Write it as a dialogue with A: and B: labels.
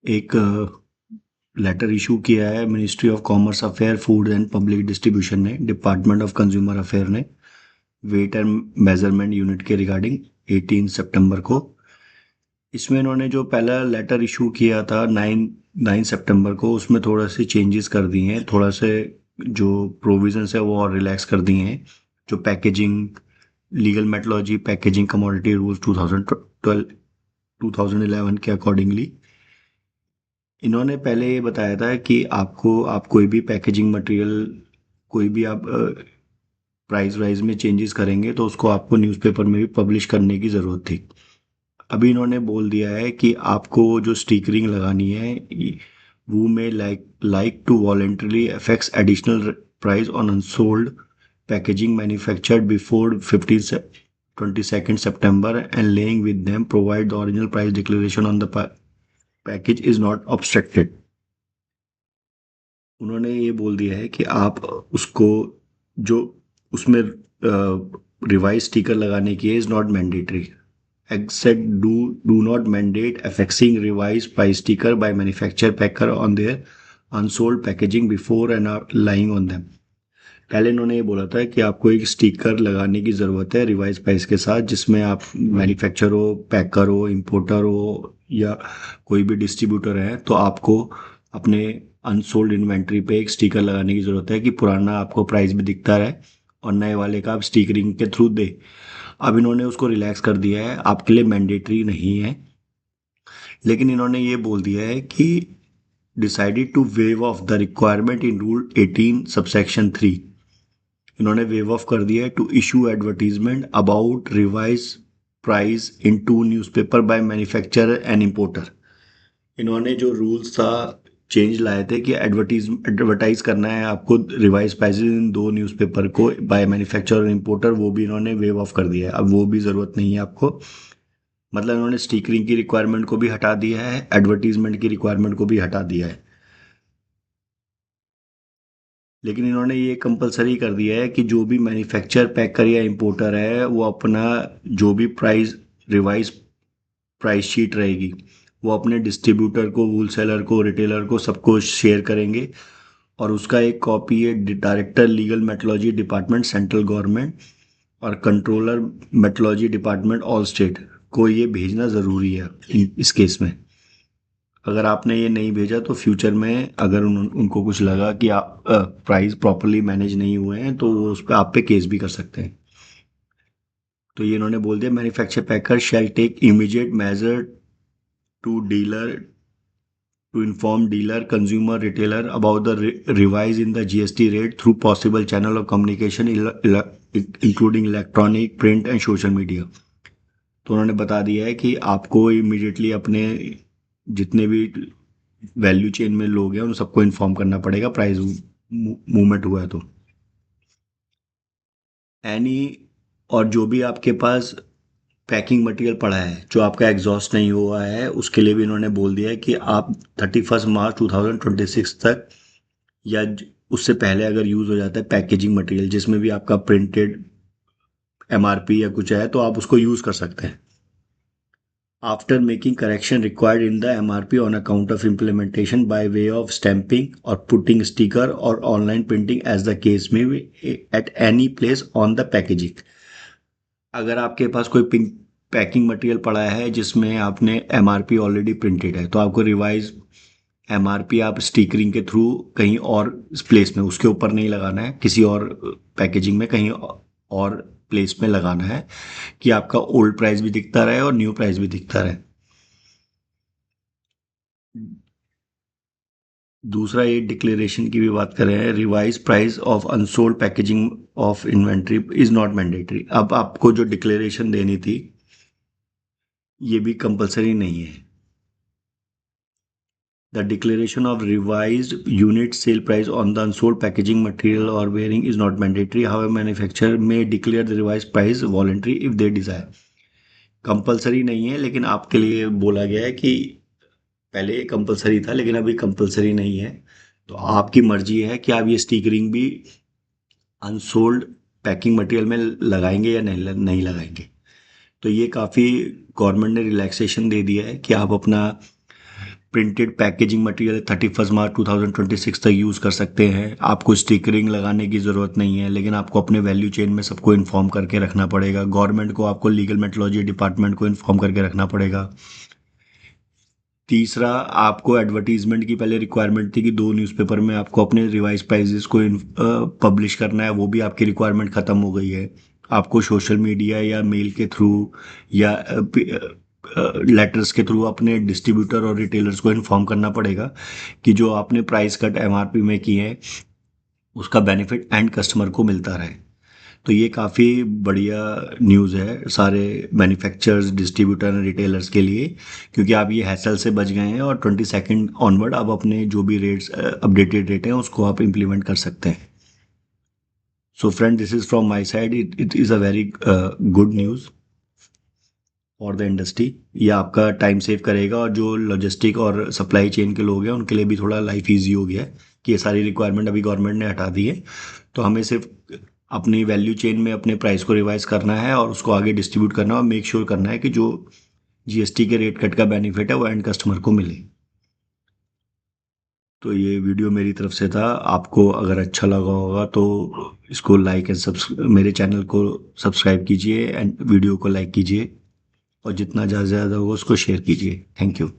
A: एक letter issue किया है ministry of commerce affair, food and public distribution ने, डिपार्टमेंट ऑफ कंज्यूमर अफेयर ने, वेट एंड मेजरमेंट यूनिट के रिगार्डिंग 18 सितंबर को। इसमें इन्होंने जो पहला लेटर इशू किया था 9 सितंबर को, उसमें थोड़ा से चेंजेस कर दिए हैं, थोड़ा से जो प्रोविजंस है वो और रिलैक्स कर दिए हैं। जो packaging legal metrology packaging commodity rules 2012 2011 के अकॉर्डिंगली इन्होंने पहले ये बताया था कि आप कोई भी पैकेजिंग मटेरियल, कोई भी आप प्राइस वाइज में चेंजेस करेंगे तो उसको आपको न्यूज़पेपर में भी पब्लिश करने की ज़रूरत थी। अभी इन्होंने बोल दिया है कि आपको जो स्टिकरिंग लगानी है वो में like to voluntarily affects additional price on unsold packaging manufactured before 22nd September and laying with them provide the original price declaration on the package is not obstructed। उन्होंने ये बोल दिया है कि आप उसको जो उसमें रिवाइज स्टिकर लगाने की है is not mandatory except do not mandate affixing revised price sticker by manufacturer packer on their unsold packaging before and lying on them। पहले इन्होंने ये बोला था कि आपको एक स्टिकर लगाने की ज़रूरत है रिवाइज प्राइस के साथ, जिसमें आप मैन्युफैक्चर हो, पैकर हो, इंपोर्टर हो या कोई भी डिस्ट्रीब्यूटर है, तो आपको अपने अनसोल्ड इन्वेंट्री पे एक स्टिकर लगाने की ज़रूरत है कि पुराना आपको प्राइस भी दिखता रहे और नए वाले का आप स्टिकरिंग के थ्रू दे। अब इन्होंने उसको रिलैक्स कर दिया है, आपके लिए मैंडेटरी नहीं है, लेकिन इन्होंने ये बोल दिया है कि decided to waive off the requirement in rule 18 subsection 3। इन्होंने वेव ऑफ कर दिया है to issue advertisement about revise price in two newspaper by manufacturer and importer. इन्होंने जो रूल्स था चेंज लाए थे कि एडवर्टाइज करना है आपको रिवाइज प्राइसेस इन दो न्यूज़पेपर को बाय मैन्युफैक्चरर और इंपोर्टर, वो भी इन्होंने वेव ऑफ कर दिया है। अब वो भी ज़रूरत नहीं है आपको, मतलब इन्होंने स्टिकरिंग की रिक्वायरमेंट को भी हटा दिया है, एडवर्टीजमेंट की रिक्वायरमेंट को भी हटा दिया है। लेकिन इन्होंने ये कंपलसरी कर दिया है कि जो भी मैन्युफैक्चर पैकर या इंपोर्टर है वो अपना जो भी रिवाइज प्राइस शीट रहेगी वो अपने डिस्ट्रीब्यूटर को, होलसेलर को, रिटेलर को, सबको शेयर करेंगे और उसका एक कॉपी है director legal metrology department central government और controller metrology department all state को ये भेजना ज़रूरी है इस केस में। अगर आपने ये नहीं भेजा तो फ्यूचर में अगर उनको कुछ लगा कि आप प्राइस प्रॉपरली मैनेज नहीं हुए हैं तो वो उस पर आप पे केस भी कर सकते हैं। तो ये इन्होंने बोल दिया manufacture packer shall take immediate measure to dealer to inform dealer, consumer, retailer about the revise in the GST rate through possible channel of communication including electronic, print and social media। तो उन्होंने बता दिया है कि आपको immediately अपने जितने भी वैल्यू चेन में लोग हैं उन सबको इन्फॉर्म करना पड़ेगा प्राइस मूवमेंट हुआ है तो। एनी और जो भी आपके पास पैकिंग मटेरियल पड़ा है जो आपका एग्जॉस्ट नहीं हुआ है उसके लिए भी इन्होंने बोल दिया है कि आप 31 मार्च 2026 तक या उससे पहले अगर यूज़ हो जाता है पैकेजिंग मटेरियल जिसमें भी आपका प्रिंटेड एमआरपी या कुछ है तो आप उसको यूज़ कर सकते हैं। After making correction required in the MRP on account of implementation by way of stamping और पुटिंग स्टिकर और online printing as the case में at any place on the packaging. अगर आपके पास कोई पैकिंग मटेरियल पड़ा है जिसमें आपने एमआरपी ऑलरेडी प्रिंटेड है तो आपको रिवाइज एमआरपी आप स्टिकरिंग के थ्रू कहीं और प्लेस में उसके ऊपर नहीं लगाना है, किसी और पैकेजिंग में कहीं और प्लेस में लगाना है कि आपका ओल्ड प्राइस भी दिखता रहे और न्यू प्राइस भी दिखता रहे। दूसरा ये डिक्लेरेशन की भी बात करें, revise price of unsold packaging of inventory is not mandatory. अब आपको जो डिक्लेरेशन देनी थी ये भी कंपलसरी नहीं है। The declaration of revised unit sale price on the unsold packaging material or wearing is not mandatory. However, manufacturer may declare the revised price voluntary if they desire। Compulsory नहीं है लेकिन आपके लिए बोला गया है कि पहले कंपलसरी था लेकिन अभी कंपलसरी नहीं है, तो आपकी मर्जी है कि आप ये स्टिकरिंग भी अनसोल्ड पैकिंग मटेरियल में लगाएंगे या नहीं लगाएंगे। तो ये काफ़ी गवर्नमेंट ने रिलैक्सेशन दे दिया है कि आप अपना प्रिंटेड पैकेजिंग मटेरियल 31 मार्च 2026 तक यूज़ कर सकते हैं। आपको स्टिकरिंग लगाने की ज़रूरत नहीं है, लेकिन आपको अपने वैल्यू चेन में सबको इन्फॉर्म करके रखना पड़ेगा। गवर्नमेंट को, आपको लीगल मेट्रोलॉजी डिपार्टमेंट को इन्फॉर्म करके रखना पड़ेगा। तीसरा, आपको एडवर्टीजमेंट की पहले रिक्वायरमेंट थी कि 2 न्यूज़पेपर में आपको अपने रिवाइज प्राइजेस को पब्लिश करना है, वो भी आपकी रिक्वायरमेंट ख़त्म हो गई है। आपको सोशल मीडिया या मेल के थ्रू या लेटर्स के थ्रू अपने डिस्ट्रीब्यूटर और रिटेलर्स को इन्फॉर्म करना पड़ेगा कि जो आपने प्राइस कट एमआरपी में की है उसका बेनिफिट एंड कस्टमर को मिलता रहे। तो ये काफ़ी बढ़िया न्यूज़ है सारे मैन्युफैक्चरर्स, डिस्ट्रीब्यूटर एंड रिटेलर्स के लिए, क्योंकि आप ये हैसल से बच गए हैं और 22 ऑनवर्ड आप अपने जो भी रेट्स अपडेटेड रेट हैं उसको आप इम्प्लीमेंट कर सकते हैं। So friend, this is from my side, it is a very good news for the industry. ये आपका टाइम सेव करेगा और जो लॉजिस्टिक और सप्लाई चेन के लोग हैं उनके लिए भी थोड़ा लाइफ ईजी हो गया है कि ये सारी रिक्वायरमेंट अभी गवर्नमेंट ने हटा दी है। तो हमें सिर्फ अपनी वैल्यू चेन में अपने प्राइस को रिवाइज करना है और उसको आगे डिस्ट्रीब्यूट करना है और मेक श्योर करना है कि जो जीएसटी के रेट कट का बेनिफिट है वो एंड कस्टमर को मिले। तो ये वीडियो मेरी तरफ से था। आपको अगर अच्छा लगा होगा तो इसको लाइक एंड मेरे चैनल को सब्सक्राइब कीजिए एंड वीडियो को लाइक कीजिए और जितना ज़्यादा से ज़्यादा होगा उसको शेयर कीजिए। Thank you.